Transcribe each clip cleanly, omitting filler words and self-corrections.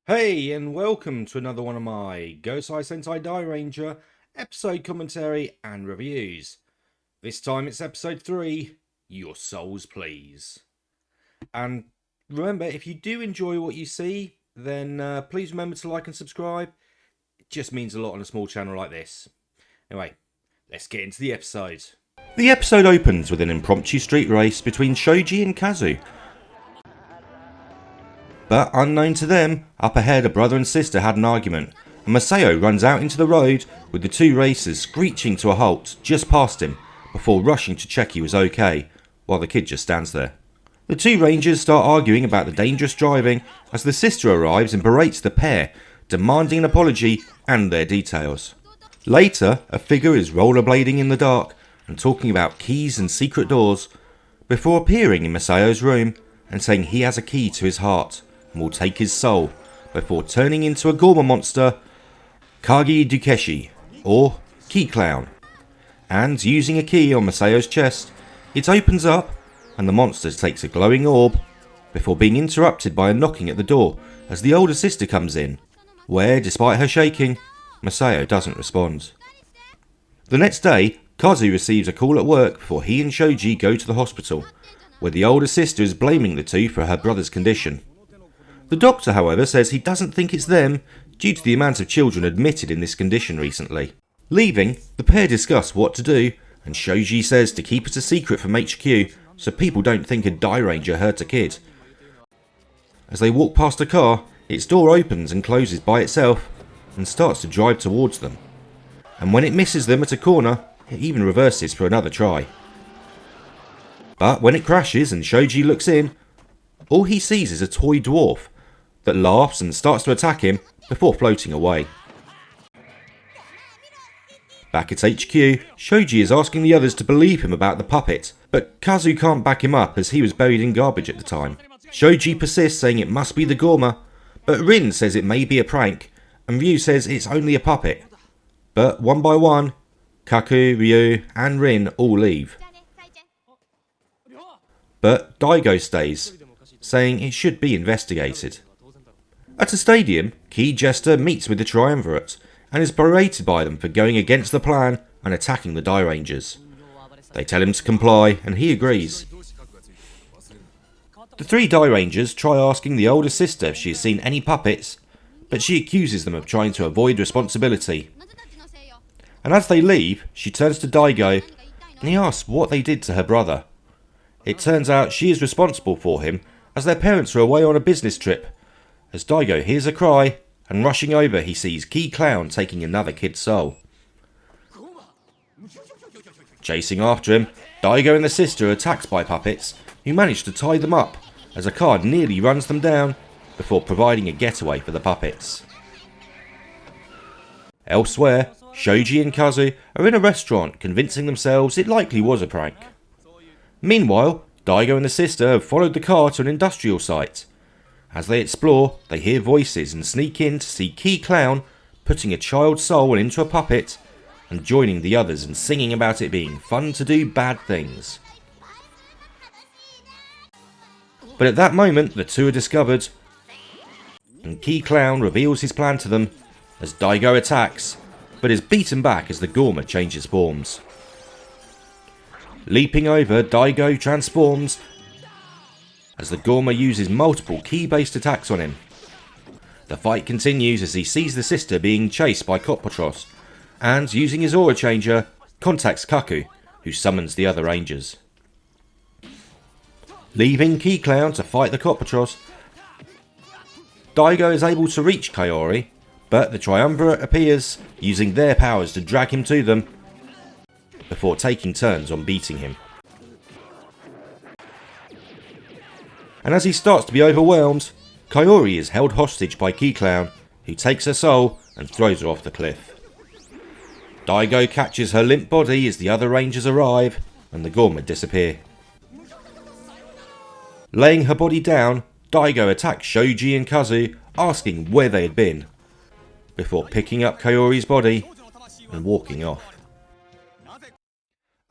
Hey, and welcome to another one of my Gosei Sentai Dairanger episode commentary and reviews. This time it's episode 3, Your Souls Please. And remember, if you do enjoy what you see, then please remember to like and subscribe. It just means a lot on a small channel like this. Anyway, let's get into the episode. The episode opens with an impromptu street race between Shoji and Kazu. But unknown to them, up ahead a brother and sister had an argument, and Masayo runs out into the road with the two racers screeching to a halt just past him before rushing to check he was okay, while the kid just stands there. The two rangers start arguing about the dangerous driving as the sister arrives and berates the pair, demanding an apology and their details. Later, a figure is rollerblading in the dark and talking about keys and secret doors before appearing in Masayo's room and saying he has a key to his heart and will take his soul before turning into a Gorma monster, Kagi Dukeshi, or Key Clown. And using a key on Masayo's chest, it opens up and the monster takes a glowing orb before being interrupted by a knocking at the door as the older sister comes in, where, despite her shaking, Masayo doesn't respond. The next day, Kazu receives a call at work before he and Shoji go to the hospital, where the older sister is blaming the two for her brother's condition. The doctor, however, says he doesn't think it's them due to the amount of children admitted in this condition recently. Leaving, the pair discuss what to do, and Shoji says to keep it a secret from HQ so people don't think a Dairanger hurt a kid. As they walk past a car, its door opens and closes by itself and starts to drive towards them. And when it misses them at a corner, it even reverses for another try. But when it crashes and Shoji looks in, all he sees is a toy dwarf that laughs and starts to attack him before floating away. Back at HQ, Shoji is asking the others to believe him about the puppet, but Kazu can't back him up as he was buried in garbage at the time. Shoji persists, saying it must be the Gorma, but Rin says it may be a prank, and Ryu says it's only a puppet. But one by one, Kaku, Ryu and Rin all leave. But Daigo stays, saying it should be investigated. At a stadium, Key Jester meets with the Triumvirate and is berated by them for going against the plan and attacking the Dairangers. They tell him to comply and he agrees. The three Dairangers try asking the older sister if she has seen any puppets, but she accuses them of trying to avoid responsibility. And as they leave, she turns to Daigo and he asks what they did to her brother. It turns out she is responsible for him as their parents are away on a business trip. As Daigo hears a cry, and rushing over he sees Key Clown taking another kid's soul. Chasing after him, Daigo and the sister are attacked by puppets, who manage to tie them up as a car nearly runs them down before providing a getaway for the puppets. Elsewhere, Shoji and Kazu are in a restaurant convincing themselves it likely was a prank. Meanwhile, Daigo and the sister have followed the car to an industrial site. As they explore, they hear voices and sneak in to see Key Clown putting a child's soul into a puppet and joining the others and singing about it being fun to do bad things. But at that moment, the two are discovered, and Key Clown reveals his plan to them as Daigo attacks, but is beaten back as the Gorma changes forms. Leaping over, Daigo transforms as the Gorma uses multiple key-based attacks on him. The fight continues as he sees the sister being chased by Copatros, and using his aura changer, contacts Kaku, who summons the other rangers. Leaving Key Clown to fight the Copatros, Daigo is able to reach Kaori, but the Triumvirate appears, using their powers to drag him to them, before taking turns on beating him. And as he starts to be overwhelmed, Kaori is held hostage by Key Clown, who takes her soul and throws her off the cliff. Daigo catches her limp body as the other rangers arrive and the Gorma disappear. Laying her body down, Daigo attacks Shoji and Kazu, asking where they had been, before picking up Kaori's body and walking off.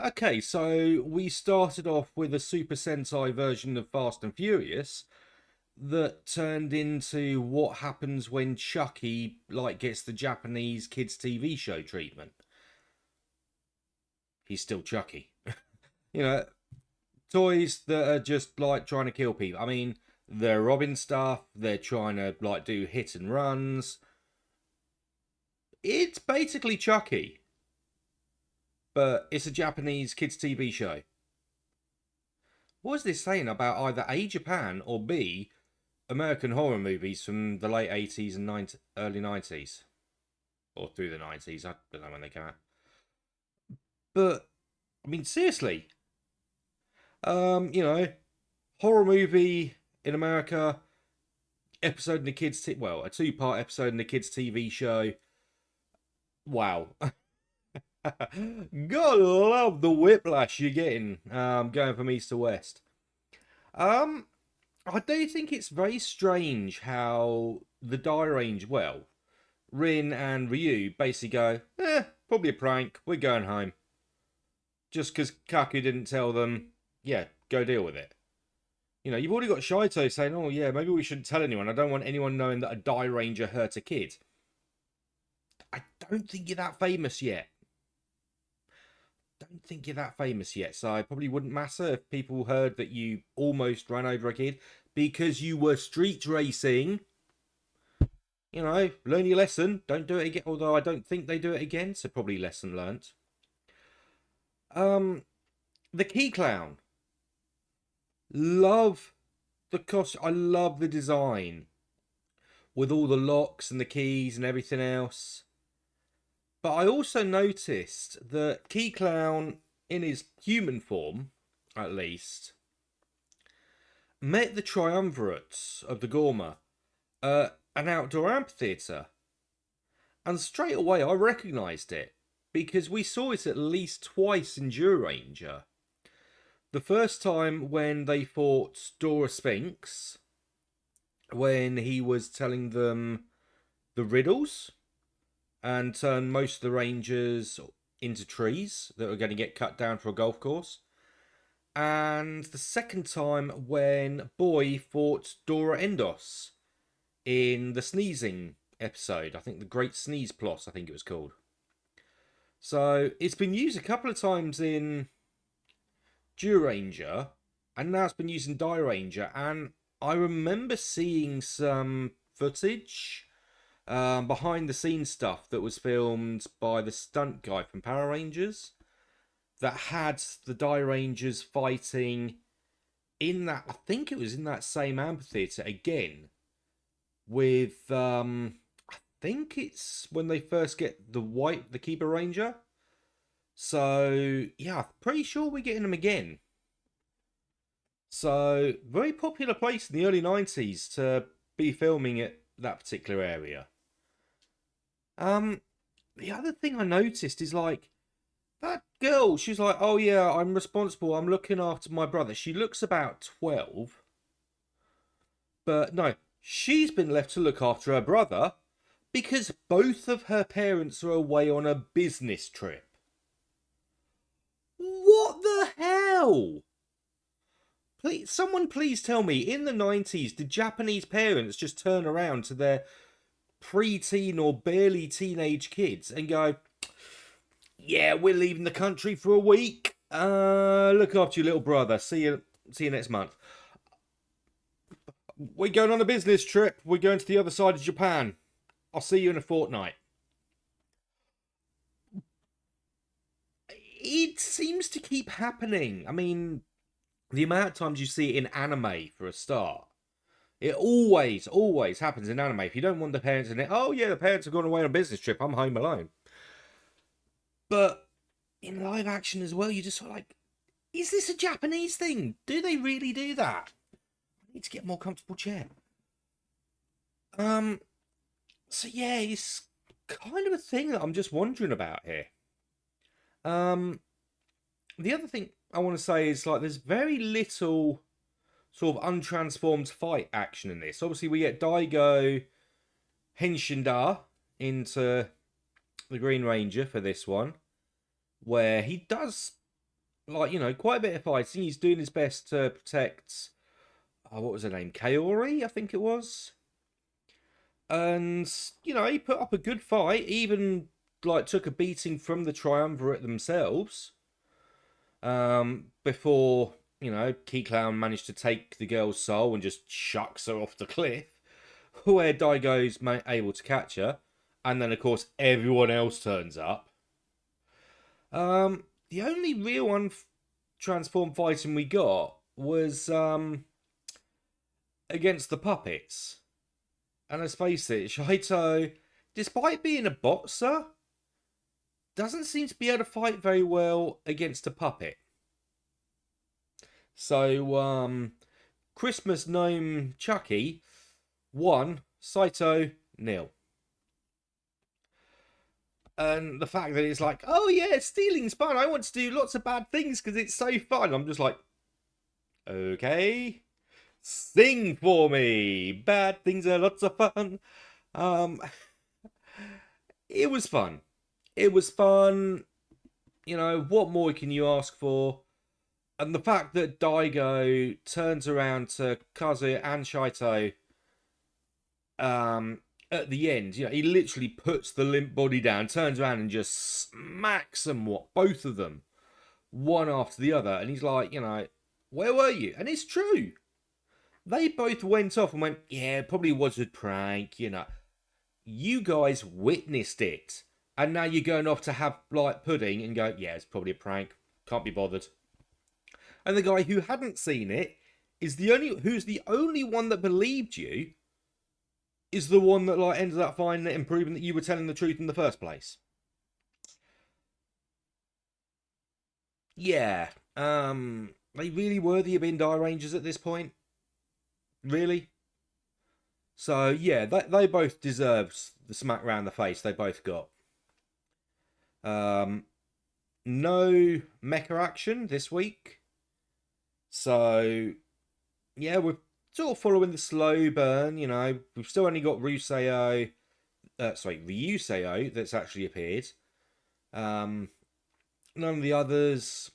Okay, so we started off with a Super Sentai version of Fast and Furious, that turned into what happens when Chucky like gets the Japanese kids TV show treatment. He's still Chucky. You know, toys that are just like trying to kill people. I mean, they're robbing stuff, they're trying to like do hit and runs. It's basically Chucky, but it's a Japanese kids TV show. What is this saying about either A, Japan, or B, American horror movies from the late 80s and early 90s? Or through the 90s, I don't know when they came out. But, I mean, seriously, you know, horror movie in America, episode in the well, a two-part episode in the kids TV show. Wow. Gotta love the whiplash you're getting going from east to west. Um, I do think it's very strange how the Dairanger, well, Rin and Ryu basically go, probably a prank, we're going home. Just because Kaku didn't tell them, yeah, go deal with it. You know, you've already got Shaito saying, oh yeah, maybe we shouldn't tell anyone. I don't want anyone knowing that a Dairanger hurt a kid. I don't think you're that famous yet. Don't think you're that famous yet, so it probably wouldn't matter if people heard that you almost ran over a kid because you were street racing. You know, learn your lesson. Don't do it again. Although I don't think they do it again, so probably lesson learnt. The Key Clown. Love the cost. I love the design with all the locks and the keys and everything else. But I also noticed that Key Clown, in his human form, at least, met the triumvirates of the Gorma at an outdoor amphitheatre. And straight away I recognised it, because we saw it at least twice in Dairanger. The first time when they fought Dora Sphinx, when he was telling them the riddles and turned most of the rangers into trees that were going to get cut down for a golf course. And the second time when Boy fought Dora Endos in the sneezing episode. I think the Great Sneeze Plot, I think it was called. So it's been used a couple of times in Dairanger, and now it's been used in Dairanger, and I remember seeing some footage, behind the scenes stuff that was filmed by the stunt guy from Power Rangers that had the Dairangers fighting in that, I think it was in that same amphitheatre again, with I think it's when they first get the Keeper Ranger. So yeah, I'm pretty sure we're getting them again. So very popular place in the early 90s to be filming at that particular area. The other thing I noticed is like that girl, she's like, oh yeah, I'm responsible, I'm looking after my brother. She looks about 12. But no, she's been left to look after her brother because both of her parents are away on a business trip. What the hell? Please, someone please tell me, in the 90s, did Japanese parents just turn around to their pre-teen or barely teenage kids and go, yeah, we're leaving the country for a week. Look after your little brother. See you next month. We're going on a business trip. We're going to the other side of Japan. I'll see you in a fortnight. It seems to keep happening. I mean, the amount of times you see it in anime, for a start. It always happens in anime. If you don't want the parents in it, oh yeah, the parents have gone away on a business trip, I'm home alone. But in live action as well, you just sort of like, is this a Japanese thing? Do they really do that? I need to get a more comfortable chair. So yeah, it's kind of a thing that I'm just wondering about here. The other thing I want to say is like there's very little sort of untransformed fight action in this. Obviously, we get Daigo Henshinda into the Green Ranger for this one, where he does, like, you know, quite a bit of fighting. He's doing his best to protect what was her name? Kaori, I think it was. And, he put up a good fight, even like took a beating from the triumvirate themselves. Before, Key Clown managed to take the girl's soul and just chucks her off the cliff, where Daigo's able to catch her. And then, of course, everyone else turns up. The only real transform fighting we got was against the puppets. And let's face it, Shaito, despite being a boxer, doesn't seem to be able to fight very well against a puppet. So, Christmas gnome Chucky 1, Saito 0. And the fact that it's like, oh yeah, stealing's fun. I want to do lots of bad things because it's so fun. I'm just like, okay, sing for me. Bad things are lots of fun. It was fun. It was fun. What more can you ask for? And the fact that Daigo turns around to Kazu and Shaito at the end, he literally puts the limp body down, turns around and just smacks them, both of them, one after the other. And he's like, where were you? And it's true. They both went off and went, yeah, it probably was a prank, You guys witnessed it. And now you're going off to have like pudding and go, yeah, it's probably a prank. Can't be bothered. And the guy who hadn't seen it who's the only one that believed you, is the one that like ended up finding it and proving that you were telling the truth in the first place. Yeah. They really worthy of being Dairangers at this point? Really? So yeah, they both deserved the smack round the face they both got. No mecha action this week. So yeah, we're sort of following the slow burn, We've still only got Ryuseo that's actually appeared. None of the others.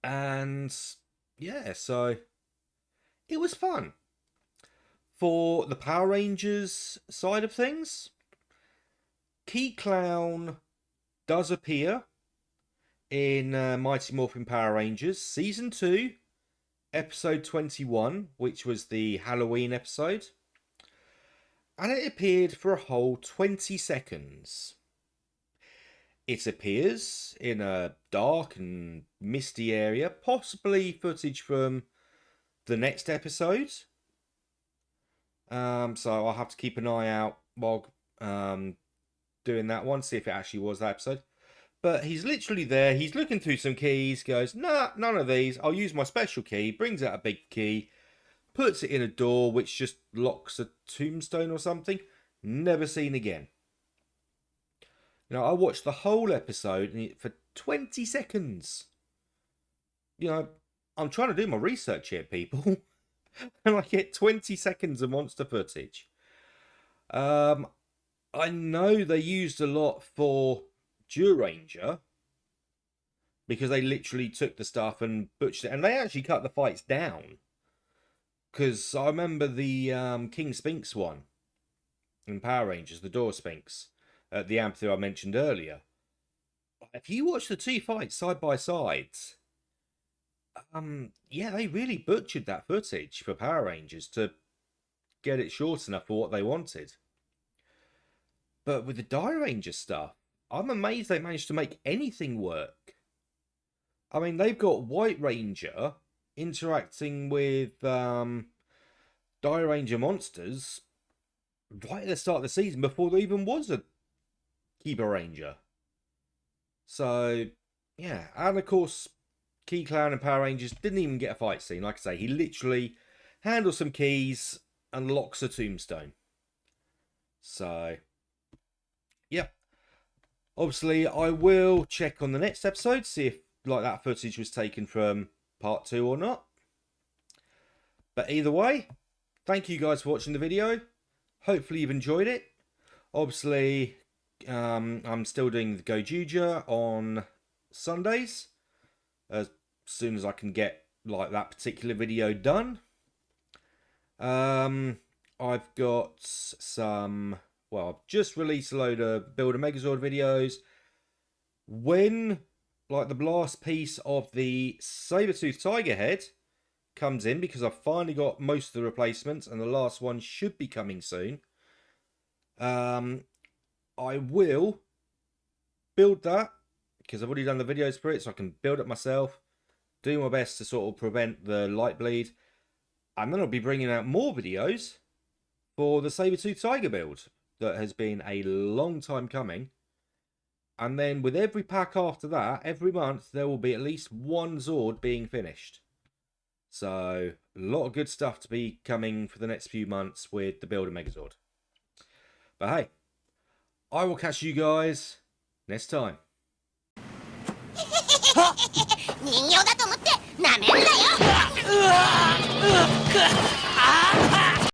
And yeah, so it was fun. For the Power Rangers side of things, Key Clown does appear in Mighty Morphin Power Rangers Season 2, Episode 21, which was the Halloween episode. And it appeared for a whole 20 seconds. It appears in a dark and misty area, possibly footage from the next episode. So I'll have to keep an eye out while doing that one, see if it actually was that episode. But he's literally there, he's looking through some keys, goes, nah, none of these, I'll use my special key, brings out a big key, puts it in a door which just locks a tombstone or something. Never seen again. I watched the whole episode for 20 seconds. I'm trying to do my research here, people. And I get 20 seconds of monster footage. I know they used a lot for Dairanger, because they literally took the stuff and butchered it. And they actually cut the fights down. Because I remember the King Sphinx one in Power Rangers, the Door Sphinx, at the amphitheater I mentioned earlier. If you watch the two fights side by side, yeah, they really butchered that footage for Power Rangers to get it short enough for what they wanted. But with the Dairanger stuff, I'm amazed they managed to make anything work. I mean, they've got White Ranger interacting with Dairanger monsters right at the start of the season before there even was a Kiba Ranger. So, yeah. And of course, Key Clown and Power Rangers didn't even get a fight scene. Like I say, he literally handles some keys and locks a tombstone. So, yep. Obviously, I will check on the next episode, see if like that footage was taken from part 2 or not. But either way, thank you guys for watching the video. Hopefully you've enjoyed it. Obviously, I'm still doing the Gojuja on Sundays, as soon as I can get like that particular video done. I've got some, well, I've just released a load of Build a Megazord videos. When, like, the last piece of the Saber-Tooth Tiger head comes in, because I've finally got most of the replacements, and the last one should be coming soon, I will build that, because I've already done the videos for it, so I can build it myself, do my best to sort of prevent the light bleed, and then I'll be bringing out more videos for the Saber-Tooth Tiger build that has been a long time coming. And then with every pack after that, every month, there will be at least one Zord being finished. So, a lot of good stuff to be coming for the next few months with the Builder Megazord. But hey, I will catch you guys next time. 人形だと思ってなめんなよ